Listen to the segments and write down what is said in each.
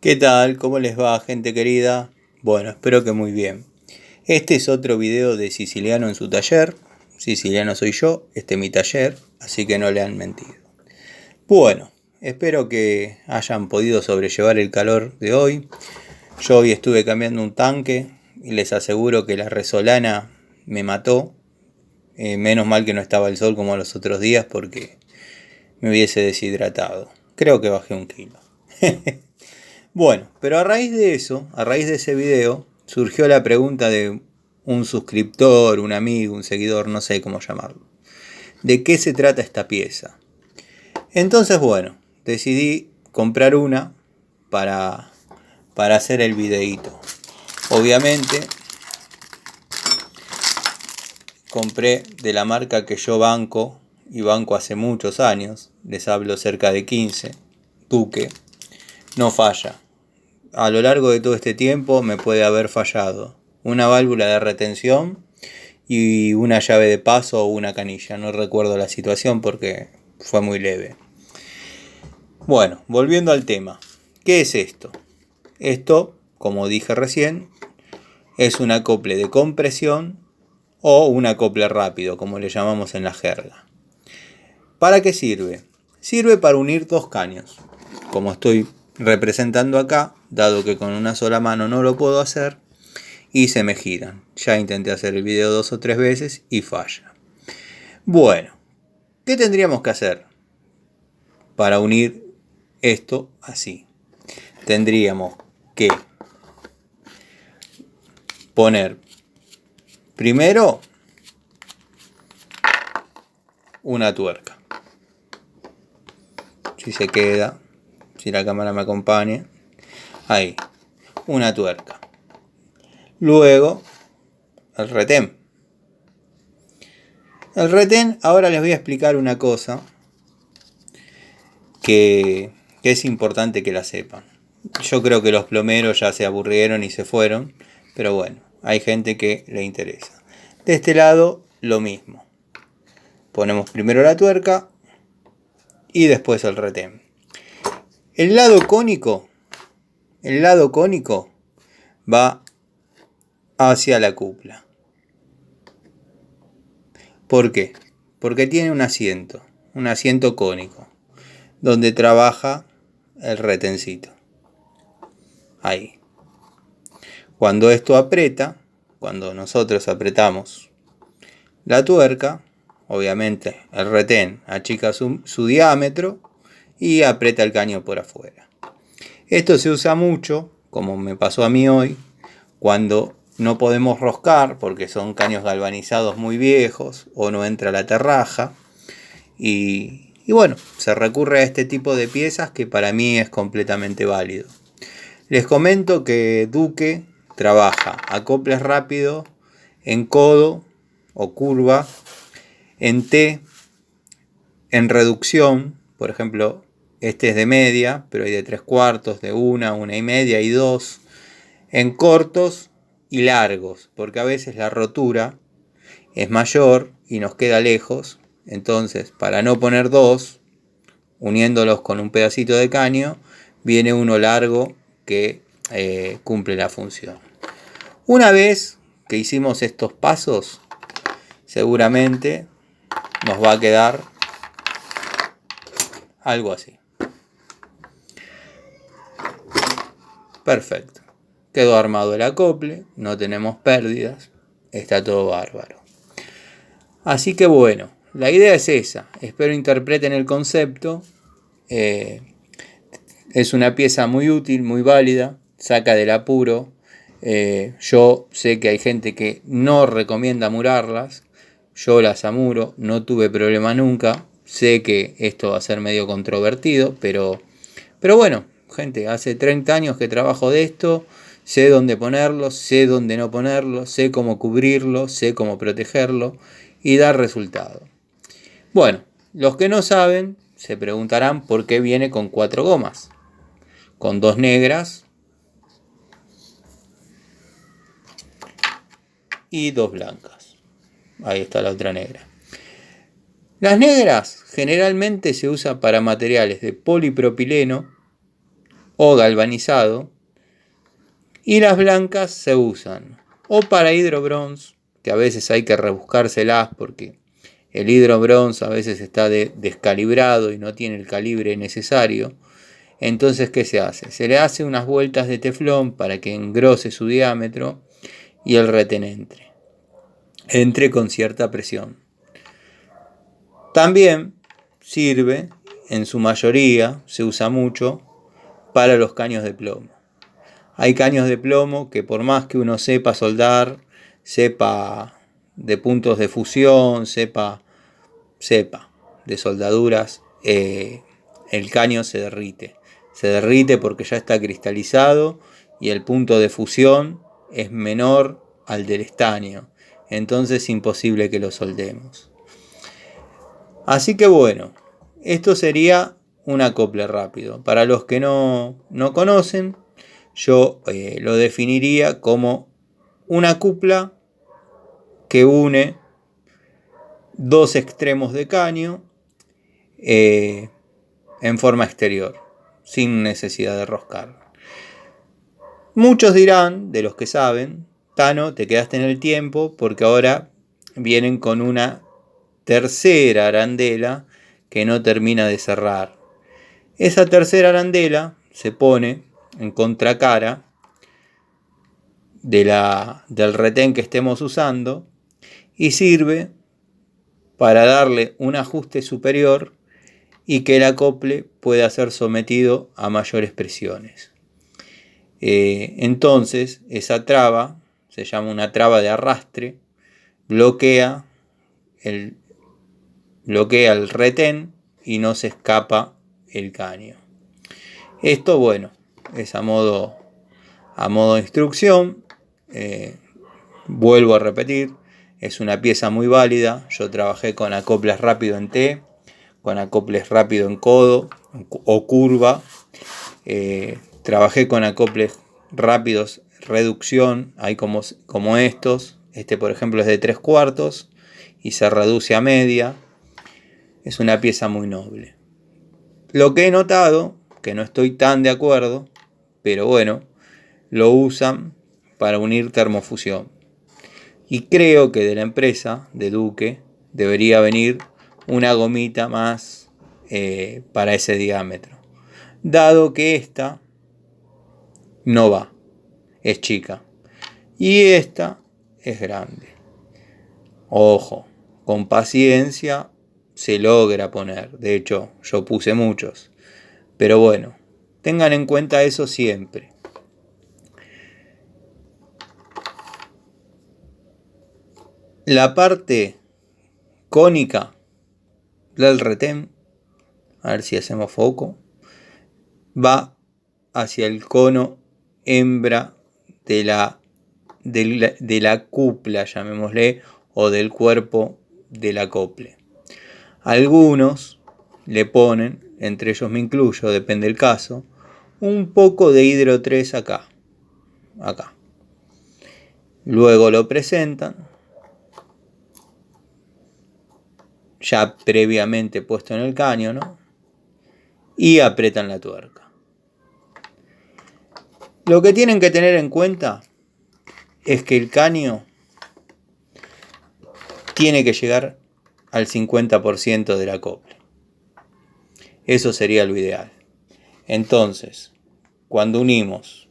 ¿Qué tal? ¿Cómo les va, gente querida? Bueno, espero que muy bien. Este es otro video de Siciliano en su taller. Siciliano soy yo, este es mi taller, así que no le han mentido. Bueno, espero que hayan podido sobrellevar el calor de hoy. Yo hoy estuve cambiando un tanque y les aseguro que la resolana me mató. Menos mal que no estaba el sol como los otros días porque me hubiese deshidratado. Creo que bajé 1 kilo. Bueno, pero a raíz de eso, a raíz de ese video, surgió la pregunta de un suscriptor, un amigo, un seguidor, no sé cómo llamarlo. ¿De qué se trata esta pieza? Entonces, bueno, decidí comprar una para, para hacer el videíto. Obviamente, compré de la marca que yo banco, y banco hace muchos años, les hablo cerca de 15, Duque, no falla. A lo largo de todo este tiempo me puede haber fallado una válvula de retención y una llave de paso o una canilla. No recuerdo la situación porque fue muy leve. Bueno, volviendo al tema. ¿Qué es esto? Esto, como dije recién, es un acople de compresión o un acople rápido, como le llamamos en la jerga. ¿Para qué sirve? Sirve para unir dos caños. Como estoy representando acá, dado que con una sola mano no lo puedo hacer, y se me giran. Ya intenté hacer el video 2 o 3 veces y falla. Bueno, ¿qué tendríamos que hacer para unir esto así? Tendríamos que poner primero una tuerca. Si se queda, si la cámara me acompaña. Ahí, una tuerca. Luego, el retén. El retén, ahora les voy a explicar una cosa que es importante que la sepan. Yo creo que los plomeros ya se aburrieron y se fueron, pero bueno, hay gente que le interesa. De este lado, lo mismo. Ponemos primero la tuerca y después el retén. El lado cónico va hacia la cupla. ¿Por qué? Porque tiene un asiento cónico, donde trabaja el retencito. Ahí. Cuando esto aprieta, cuando nosotros apretamos la tuerca, obviamente el retén achica su diámetro y aprieta el caño por afuera. Esto se usa mucho, como me pasó a mí hoy, cuando no podemos roscar porque son caños galvanizados muy viejos o no entra la terraja. Y bueno, se recurre a este tipo de piezas que para mí es completamente válido. Les comento que Duque trabaja acoples rápido en codo o curva, en T, en reducción, por ejemplo, este es de media, pero hay de 3/4, de 1, 1 y media y 2, en cortos y largos, porque a veces la rotura es mayor y nos queda lejos, entonces para no poner dos, uniéndolos con un pedacito de caño, viene uno largo que cumple la función. Una vez que hicimos estos pasos, seguramente nos va a quedar algo así. Perfecto. Quedó armado el acople, no tenemos pérdidas, está todo bárbaro. Así que bueno, la idea es esa. Espero interpreten el concepto. Es una pieza muy útil, muy válida, saca del apuro. Yo sé que hay gente que no recomienda murarlas. Yo las amuro, no tuve problema nunca. Sé que esto va a ser medio controvertido, pero bueno, gente, hace 30 años que trabajo de esto. Sé dónde ponerlo, sé dónde no ponerlo, sé cómo cubrirlo, sé cómo protegerlo y dar resultado. Bueno, los que no saben se preguntarán por qué viene con 4 gomas. Con 2 negras y 2 blancas. Ahí está la otra negra. Las negras generalmente se usan para materiales de polipropileno o galvanizado, y las blancas se usan o para hidrobronce, que a veces hay que rebuscárselas porque el hidrobronce a veces está descalibrado y no tiene el calibre necesario. Entonces, ¿qué se hace? Se le hace unas vueltas de teflón para que engrose su diámetro y el retén entre con cierta presión. También sirve, en su mayoría, se usa mucho para los caños de plomo. Hay caños de plomo que por más que uno sepa soldar, sepa de puntos de fusión, sepa de soldaduras, el caño se derrite. Se derrite porque ya está cristalizado y el punto de fusión es menor al del estaño. Entonces es imposible que lo soldemos. Así que bueno, esto sería un acople rápido. Para los que no conocen, yo lo definiría como una cupla que une dos extremos de caño en forma exterior, sin necesidad de roscar. Muchos dirán, de los que saben, Tano, te quedaste en el tiempo porque ahora vienen con una tercera arandela que no termina de cerrar. Esa tercera arandela se pone en contracara del retén que estemos usando y sirve para darle un ajuste superior y que el acople pueda ser sometido a mayores presiones. Entonces esa traba, se llama una traba de arrastre, bloquea el retén y no se escapa el caño. Esto, bueno, es a modo de instrucción. Vuelvo a repetir, es una pieza muy válida. Yo trabajé con acoples rápido en T, con acoples rápido en codo o curva. Trabajé con acoples rápidos reducción, hay como estos. Este, por ejemplo, es de 3/4 y se reduce a media. Es una pieza muy noble. Lo que he notado, que no estoy tan de acuerdo, pero bueno, lo usan para unir termofusión. Y creo que de la empresa, de Duque, debería venir una gomita más para ese diámetro. Dado que esta no va, es chica. Y esta es grande. Ojo, con paciencia se logra poner. De hecho, yo puse muchos. Pero bueno, tengan en cuenta eso siempre. La parte cónica del retén, a ver si hacemos foco, va hacia el cono hembra de la cupla, llamémosle, o del cuerpo del acople. Algunos le ponen, entre ellos me incluyo, depende del caso, un poco de hidro 3 acá. Luego lo presentan, ya previamente puesto en el caño, ¿no? Y apretan la tuerca. Lo que tienen que tener en cuenta es que el caño tiene que llegar al 50% del acople. Eso sería lo ideal. Entonces, cuando unimos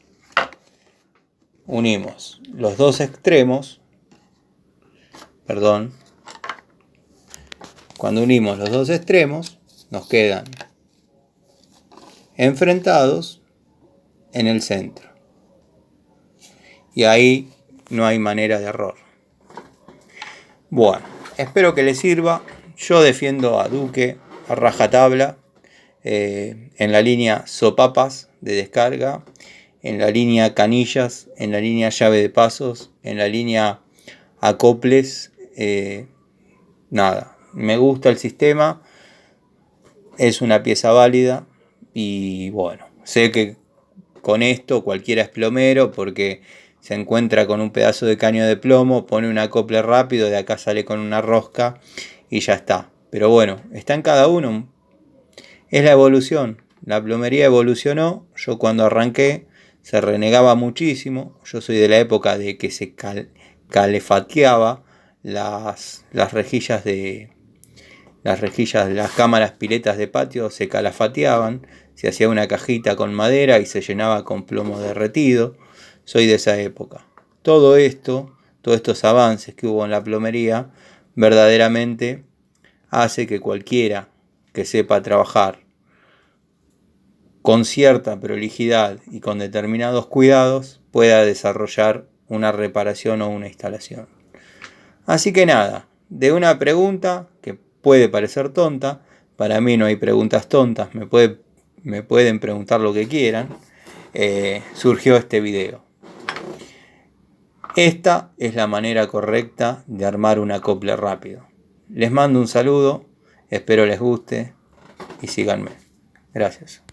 los dos extremos, nos quedan enfrentados en el centro. Y ahí no hay manera de error. Bueno, espero que les sirva. Yo defiendo a Duque a rajatabla en la línea sopapas de descarga, en la línea canillas, en la línea llave de pasos, en la línea acoples. Nada, me gusta el sistema, es una pieza válida y bueno, sé que con esto cualquiera es plomero porque se encuentra con un pedazo de caño de plomo, pone un acople rápido, de acá sale con una rosca y ya está. Pero bueno, está en cada uno, es la evolución. la plomería evolucionó. Yo cuando arranqué se renegaba muchísimo. Yo soy de la época de que se calefateaba las rejillas de las cámaras piletas de patio, se calafateaban, se hacía una cajita con madera y se llenaba con plomo derretido. Soy de esa época. Todo esto, todos estos avances que hubo en la plomería, verdaderamente hace que cualquiera que sepa trabajar con cierta prolijidad y con determinados cuidados pueda desarrollar una reparación o una instalación. Así que nada, de una pregunta que puede parecer tonta, para mí no hay preguntas tontas, me pueden preguntar lo que quieran, surgió este video. Esta es la manera correcta de armar un acople rápido. Les mando un saludo, espero les guste y síganme. Gracias.